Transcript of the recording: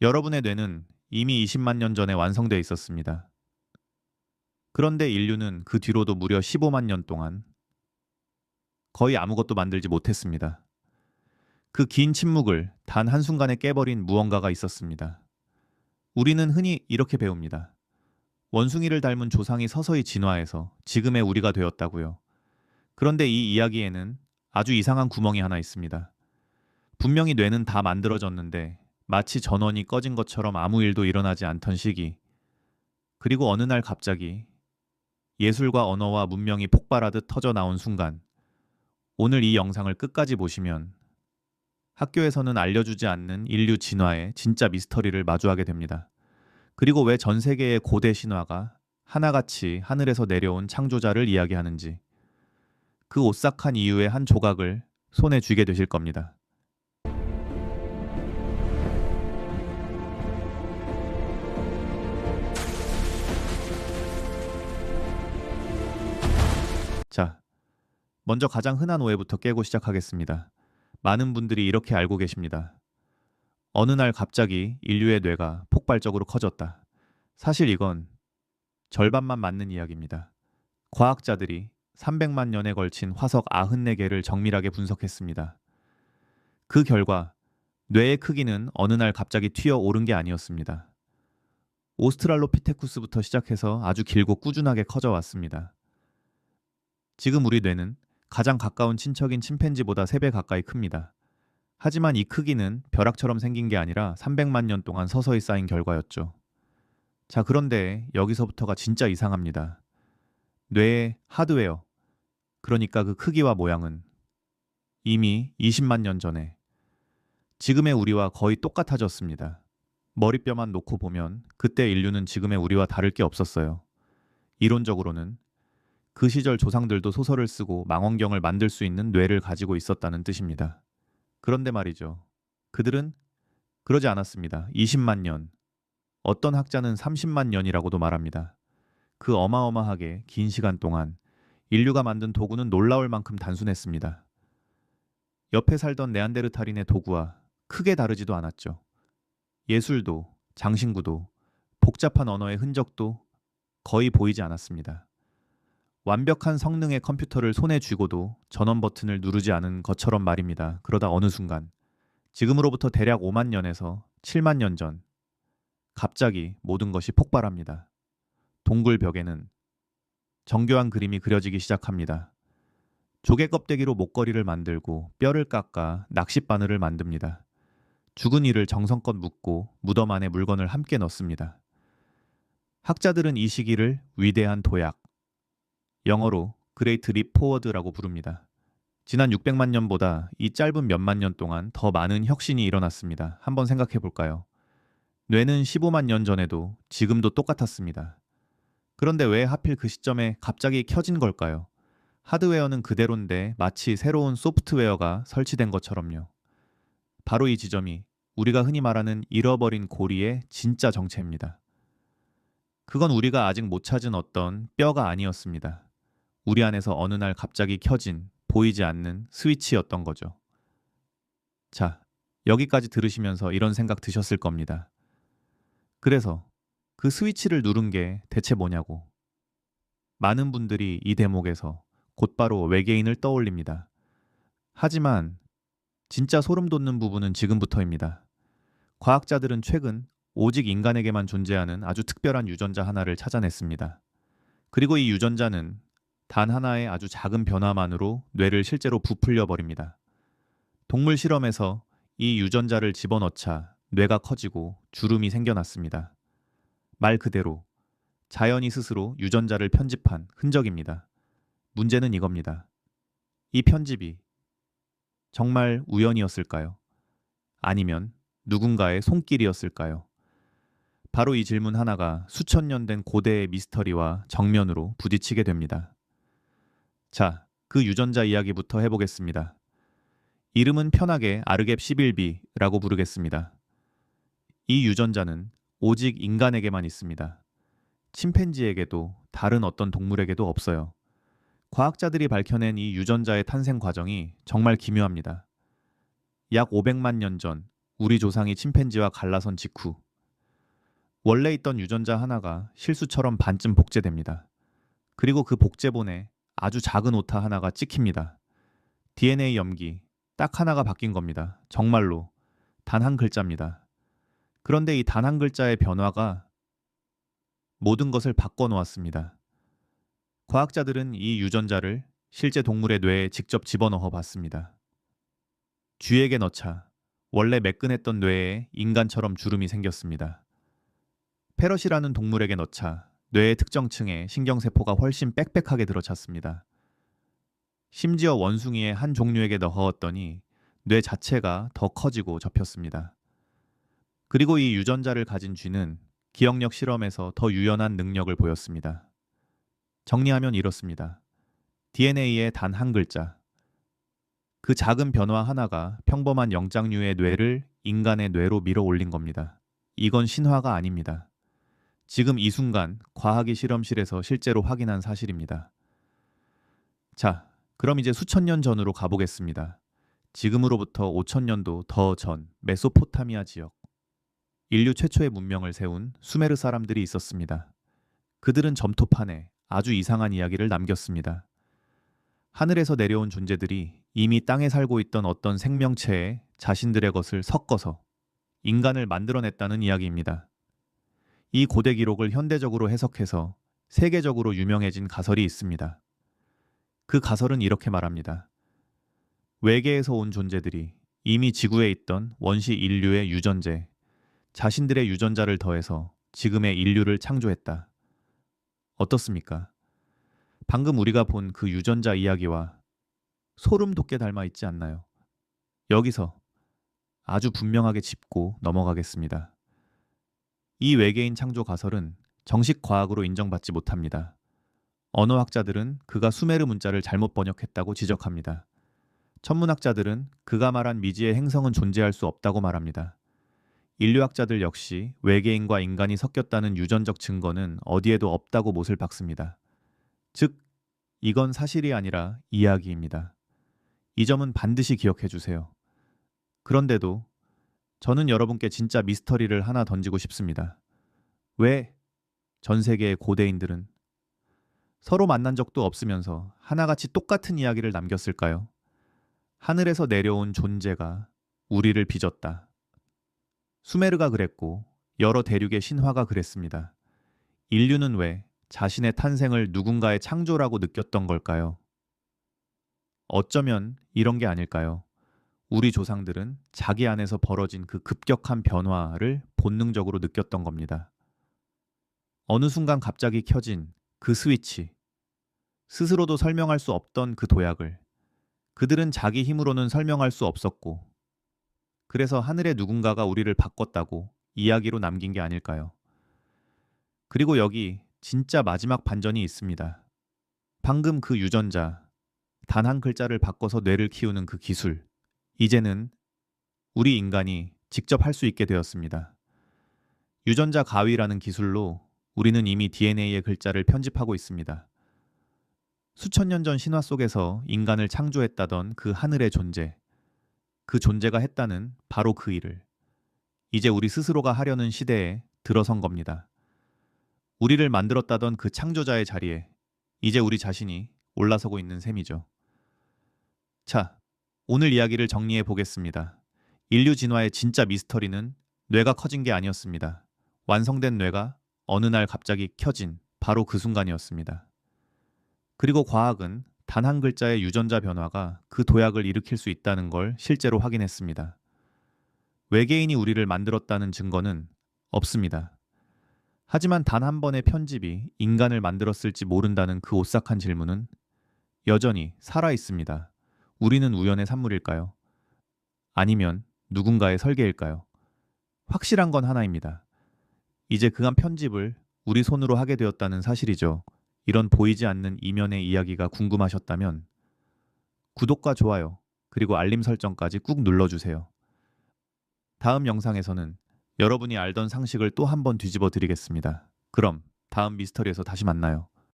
여러분의 뇌는 이미 20만 년 전에 완성되어 있었습니다. 그런데 인류는 그 뒤로도 무려 15만 년 동안 거의 아무것도 만들지 못했습니다. 그 긴 침묵을 단 한순간에 깨버린 무언가가 있었습니다. 우리는 흔히 이렇게 배웁니다. 원숭이를 닮은 조상이 서서히 진화해서 지금의 우리가 되었다고요. 그런데 이 이야기에는 아주 이상한 구멍이 하나 있습니다. 분명히 뇌는 다 만들어졌는데 마치 전원이 꺼진 것처럼 아무 일도 일어나지 않던 시기. 그리고 어느 날 갑자기 예술과 언어와 문명이 폭발하듯 터져 나온 순간. 오늘 이 영상을 끝까지 보시면 학교에서는 알려주지 않는 인류 진화의 진짜 미스터리를 마주하게 됩니다. 그리고 왜 전 세계의 고대 신화가 하나같이 하늘에서 내려온 창조자를 이야기하는지, 그 오싹한 이유의 한 조각을 손에 쥐게 되실 겁니다. 자, 먼저 가장 흔한 오해부터 깨고 시작하겠습니다. 많은 분들이 이렇게 알고 계십니다. 어느 날 갑자기 인류의 뇌가 폭발적으로 커졌다. 사실 이건 절반만 맞는 이야기입니다. 과학자들이 300만 년에 걸친 화석 94개를 정밀하게 분석했습니다. 그 결과 뇌의 크기는 어느 날 갑자기 튀어 오른 게 아니었습니다. 오스트랄로피테쿠스부터 시작해서 아주 길고 꾸준하게 커져 왔습니다. 지금 우리 뇌는 가장 가까운 친척인 침팬지보다 3배 가까이 큽니다. 하지만 이 크기는 벼락처럼 생긴 게 아니라 300만 년 동안 서서히 쌓인 결과였죠. 자, 그런데 여기서부터가 진짜 이상합니다. 뇌의 하드웨어, 그러니까 그 크기와 모양은 이미 20만 년 전에 지금의 우리와 거의 똑같아졌습니다. 머리뼈만 놓고 보면 그때 인류는 지금의 우리와 다를 게 없었어요. 이론적으로는 그 시절 조상들도 소설을 쓰고 망원경을 만들 수 있는 뇌를 가지고 있었다는 뜻입니다. 그런데 말이죠. 그들은 그러지 않았습니다. 20만 년, 어떤 학자는 30만 년이라고도 말합니다. 그 어마어마하게 긴 시간 동안 인류가 만든 도구는 놀라울 만큼 단순했습니다. 옆에 살던 네안데르탈인의 도구와 크게 다르지도 않았죠. 예술도, 장신구도, 복잡한 언어의 흔적도 거의 보이지 않았습니다. 완벽한 성능의 컴퓨터를 손에 쥐고도 전원 버튼을 누르지 않은 것처럼 말입니다. 그러다 어느 순간, 지금으로부터 대략 5만 년에서 7만 년 전, 갑자기 모든 것이 폭발합니다. 동굴 벽에는 정교한 그림이 그려지기 시작합니다. 조개 껍데기로 목걸이를 만들고 뼈를 깎아 낚싯바늘을 만듭니다. 죽은 이를 정성껏 묻고 무덤 안에 물건을 함께 넣습니다. 학자들은 이 시기를 위대한 도약, 영어로 그레이트 립 포워드라고 부릅니다. 지난 600만 년보다 이 짧은 몇만 년 동안 더 많은 혁신이 일어났습니다. 한번 생각해 볼까요? 뇌는 15만 년 전에도 지금도 똑같았습니다. 그런데 왜 하필 그 시점에 갑자기 켜진 걸까요? 하드웨어는 그대로인데 마치 새로운 소프트웨어가 설치된 것처럼요. 바로 이 지점이 우리가 흔히 말하는 잃어버린 고리의 진짜 정체입니다. 그건 우리가 아직 못 찾은 어떤 뼈가 아니었습니다. 우리 안에서 어느 날 갑자기 켜진, 보이지 않는 스위치였던 거죠. 자, 여기까지 들으시면서 이런 생각 드셨을 겁니다. 그래서 그 스위치를 누른 게 대체 뭐냐고. 많은 분들이 이 대목에서 곧바로 외계인을 떠올립니다. 하지만 진짜 소름 돋는 부분은 지금부터입니다. 과학자들은 최근 오직 인간에게만 존재하는 아주 특별한 유전자 하나를 찾아냈습니다. 그리고 이 유전자는 단 하나의 아주 작은 변화만으로 뇌를 실제로 부풀려 버립니다. 동물 실험에서 이 유전자를 집어넣자 뇌가 커지고 주름이 생겨났습니다. 말 그대로 자연이 스스로 유전자를 편집한 흔적입니다. 문제는 이겁니다. 이 편집이 정말 우연이었을까요? 아니면 누군가의 손길이었을까요? 바로 이 질문 하나가 수천 년 된 고대의 미스터리와 정면으로 부딪히게 됩니다. 자, 그 유전자 이야기부터 해보겠습니다. 이름은 편하게 아르갭 11B라고 부르겠습니다. 이 유전자는 오직 인간에게만 있습니다. 침팬지에게도 다른 어떤 동물에게도 없어요. 과학자들이 밝혀낸 이 유전자의 탄생 과정이 정말 기묘합니다. 약 500만 년 전 우리 조상이 침팬지와 갈라선 직후 원래 있던 유전자 하나가 실수처럼 반쯤 복제됩니다. 그리고 그 복제본에 아주 작은 오타 하나가 찍힙니다. DNA 염기 딱 하나가 바뀐 겁니다. 정말로 단 한 글자입니다. 그런데 이 단 한 글자의 변화가 모든 것을 바꿔놓았습니다. 과학자들은 이 유전자를 실제 동물의 뇌에 직접 집어넣어 봤습니다. 쥐에게 넣자 원래 매끈했던 뇌에 인간처럼 주름이 생겼습니다. 페럿이라는 동물에게 넣자 뇌의 특정층에 신경세포가 훨씬 빽빽하게 들어찼습니다. 심지어 원숭이의 한 종류에게 넣었더니 뇌 자체가 더 커지고 접혔습니다. 그리고 이 유전자를 가진 쥐는 기억력 실험에서 더 유연한 능력을 보였습니다. 정리하면 이렇습니다. DNA의 단 한 글자. 그 작은 변화 하나가 평범한 영장류의 뇌를 인간의 뇌로 밀어 올린 겁니다. 이건 신화가 아닙니다. 지금 이 순간 과학의 실험실에서 실제로 확인한 사실입니다. 자, 그럼 이제 수천 년 전으로 가보겠습니다. 지금으로부터 5천년도 더 전 메소포타미아 지역. 인류 최초의 문명을 세운 수메르 사람들이 있었습니다. 그들은 점토판에 아주 이상한 이야기를 남겼습니다. 하늘에서 내려온 존재들이 이미 땅에 살고 있던 어떤 생명체에 자신들의 것을 섞어서 인간을 만들어냈다는 이야기입니다. 이 고대 기록을 현대적으로 해석해서 세계적으로 유명해진 가설이 있습니다. 그 가설은 이렇게 말합니다. 외계에서 온 존재들이 이미 지구에 있던 원시 인류의 유전제, 자신들의 유전자를 더해서 지금의 인류를 창조했다. 어떻습니까? 방금 우리가 본 그 유전자 이야기와 소름 돋게 닮아 있지 않나요? 여기서 아주 분명하게 짚고 넘어가겠습니다. 이 외계인 창조 가설은 정식 과학으로 인정받지 못합니다. 언어학자들은 그가 수메르 문자를 잘못 번역했다고 지적합니다. 천문학자들은 그가 말한 미지의 행성은 존재할 수 없다고 말합니다. 인류학자들 역시 외계인과 인간이 섞였다는 유전적 증거는 어디에도 없다고 못을 박습니다. 즉, 이건 사실이 아니라 이야기입니다. 이 점은 반드시 기억해 주세요. 그런데도 저는 여러분께 진짜 미스터리를 하나 던지고 싶습니다. 왜 전 세계의 고대인들은 서로 만난 적도 없으면서 하나같이 똑같은 이야기를 남겼을까요? 하늘에서 내려온 존재가 우리를 빚었다. 수메르가 그랬고 여러 대륙의 신화가 그랬습니다. 인류는 왜 자신의 탄생을 누군가의 창조라고 느꼈던 걸까요? 어쩌면 이런 게 아닐까요? 우리 조상들은 자기 안에서 벌어진 그 급격한 변화를 본능적으로 느꼈던 겁니다. 어느 순간 갑자기 켜진 그 스위치, 스스로도 설명할 수 없던 그 도약을 그들은 자기 힘으로는 설명할 수 없었고, 그래서 하늘의 누군가가 우리를 바꿨다고 이야기로 남긴 게 아닐까요? 그리고 여기 진짜 마지막 반전이 있습니다. 방금 그 유전자, 단 한 글자를 바꿔서 뇌를 키우는 그 기술, 이제는 우리 인간이 직접 할 수 있게 되었습니다. 유전자 가위라는 기술로 우리는 이미 DNA의 글자를 편집하고 있습니다. 수천 년 전 신화 속에서 인간을 창조했다던 그 하늘의 존재, 그 존재가 했다는 바로 그 일을 이제 우리 스스로가 하려는 시대에 들어선 겁니다. 우리를 만들었다던 그 창조자의 자리에 이제 우리 자신이 올라서고 있는 셈이죠. 자, 오늘 이야기를 정리해 보겠습니다. 인류 진화의 진짜 미스터리는 뇌가 커진 게 아니었습니다. 완성된 뇌가 어느 날 갑자기 켜진 바로 그 순간이었습니다. 그리고 과학은 단 한 글자의 유전자 변화가 그 도약을 일으킬 수 있다는 걸 실제로 확인했습니다. 외계인이 우리를 만들었다는 증거는 없습니다. 하지만 단 한 번의 편집이 인간을 만들었을지 모른다는 그 오싹한 질문은 여전히 살아 있습니다. 우리는 우연의 산물일까요? 아니면 누군가의 설계일까요? 확실한 건 하나입니다. 이제 그 한 편집을 우리 손으로 하게 되었다는 사실이죠. 이런 보이지 않는 이면의 이야기가 궁금하셨다면 구독과 좋아요, 그리고 알림 설정까지 꾹 눌러주세요. 다음 영상에서는 여러분이 알던 상식을 또 한 번 뒤집어 드리겠습니다. 그럼 다음 미스터리에서 다시 만나요.